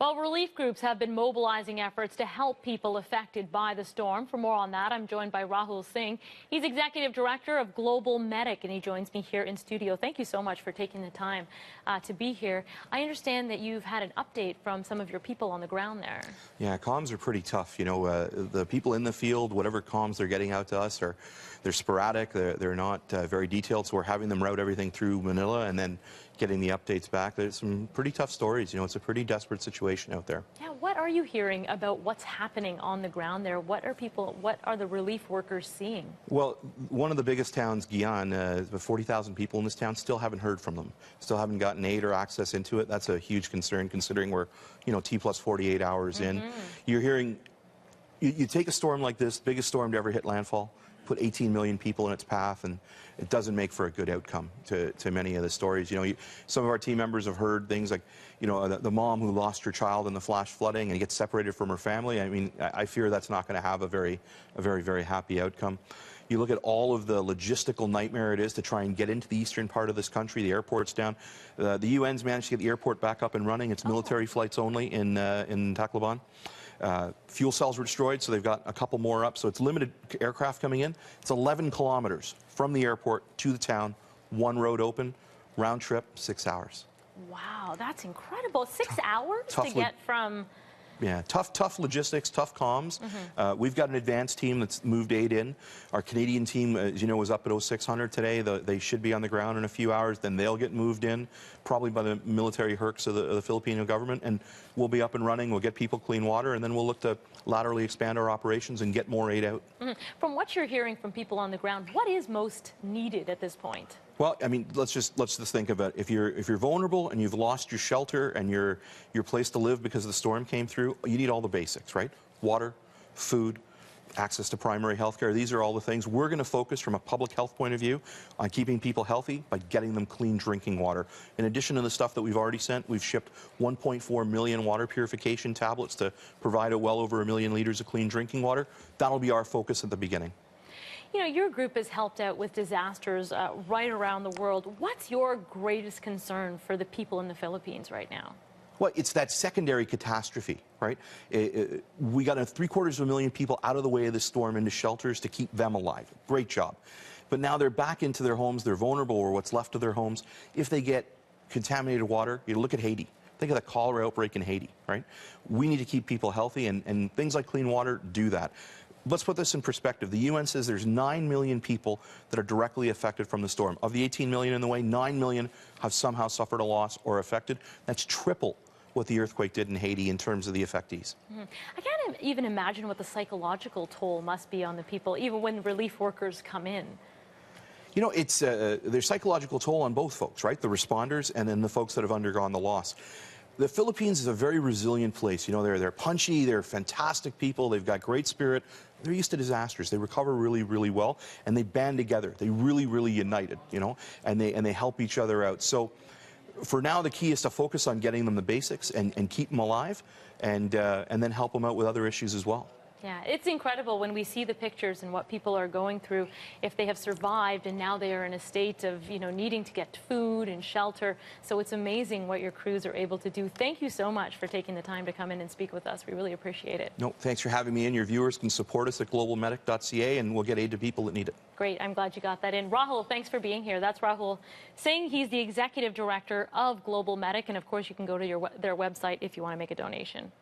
Well, relief groups have been mobilizing efforts to help people affected by the storm. For more on that, I'm joined by Rahul Singh. He's Executive Director of Global Medic, and he joins me here in studio. Thank you so much for taking the time to be here. I understand that you've had an update from some of your people on the ground there. Yeah, comms are pretty tough. You know, the people in the field, whatever comms they're getting out to us, they're sporadic, they're not very detailed, so we're having them route everything through Manila and then getting the updates back. There's some pretty tough stories. You know, it's a pretty desperate situation out there. Yeah, what are you hearing about what's happening on the ground there? What are the relief workers seeing? Well, one of the biggest towns, Guian, 40,000 people in this town, still haven't heard from them. Still haven't gotten aid or access into it. That's a huge concern considering we're, you know, T plus 48 hours in. You're hearing, you take a storm like this, biggest storm to ever hit landfall, put 18 million people in its path, and it doesn't make for a good outcome to many of the stories. You know, some of our team members have heard things like, you know, the mom who lost her child in the flash flooding and gets separated from her family. I mean, I fear that's not going to have a very, very happy outcome. You look at all of the logistical nightmare it is to try and get into the eastern part of this country. The airport's down. The UN's managed to get the airport back up and running. It's military flights only in Tacloban. Fuel cells were destroyed, so they've got a couple more up. So it's limited aircraft coming in. It's 11 kilometers from the airport to the town, one road open, round trip, 6 hours. Wow, that's incredible. 6 hours to get from... Yeah, tough logistics, tough comms. We've got an advanced team that's moved aid in. Our Canadian team, as you know, was up at 0600 today. They should be on the ground in a few hours. Then they'll get moved in, probably by the military hercs of the Filipino government, and we'll be up and running. We'll get people clean water, and then we'll look to laterally expand our operations and get more aid out. From what you're hearing from people on the ground, what is most needed at this point? Well, I mean, let's just think of it. If you're vulnerable and you've lost your shelter and your place to live because the storm came through, you need all the basics, right? Water, food, access to primary health care. These are all the things. We're going to focus from a public health point of view on keeping people healthy by getting them clean drinking water. In addition to the stuff that we've already sent, we've shipped 1.4 million water purification tablets to provide well over 1 million liters of clean drinking water. That'll be our focus at the beginning. You know, your group has helped out with disasters right around the world. What's your greatest concern for the people in the Philippines right now? Well, it's that secondary catastrophe, right? We got 750,000 people out of the way of the storm into shelters to keep them alive. Great job. But now they're back into their homes. They're vulnerable, or what's left of their homes. If they get contaminated water, you look at Haiti. Think of the cholera outbreak in Haiti, right? We need to keep people healthy, and things like clean water do that. Let's put this in perspective. The UN says there's 9 million people that are directly affected from the storm. Of the 18 million in the way, 9 million have somehow suffered a loss or affected. That's triple what the earthquake did in Haiti in terms of the affectees. I can't even imagine what the psychological toll must be on the people, even when relief workers come in. You know, it's there's psychological toll on both folks, right? The responders and then the folks that have undergone the loss. The Philippines is a very resilient place. You know, they're punchy, they're fantastic people, they've got great spirit. They're used to disasters. They recover really well, and they band together. They really united, you know, and they help each other out. So for now, the key is to focus on getting them the basics and keep them alive, and then help them out with other issues as well. Yeah, it's incredible when we see the pictures and what people are going through, if they have survived and now they are in a state of, you know, needing to get food and shelter. So it's amazing what your crews are able to do. Thank you so much for taking the time to come in and speak with us. We really appreciate it. No, thanks for having me in. Your viewers can support us at globalmedic.ca, and we'll get aid to people that need it. Great. I'm glad you got that in. Rahul, thanks for being here. That's Rahul Singh. He's the Executive Director of Global Medic. And of course, you can go to their website if you want to make a donation.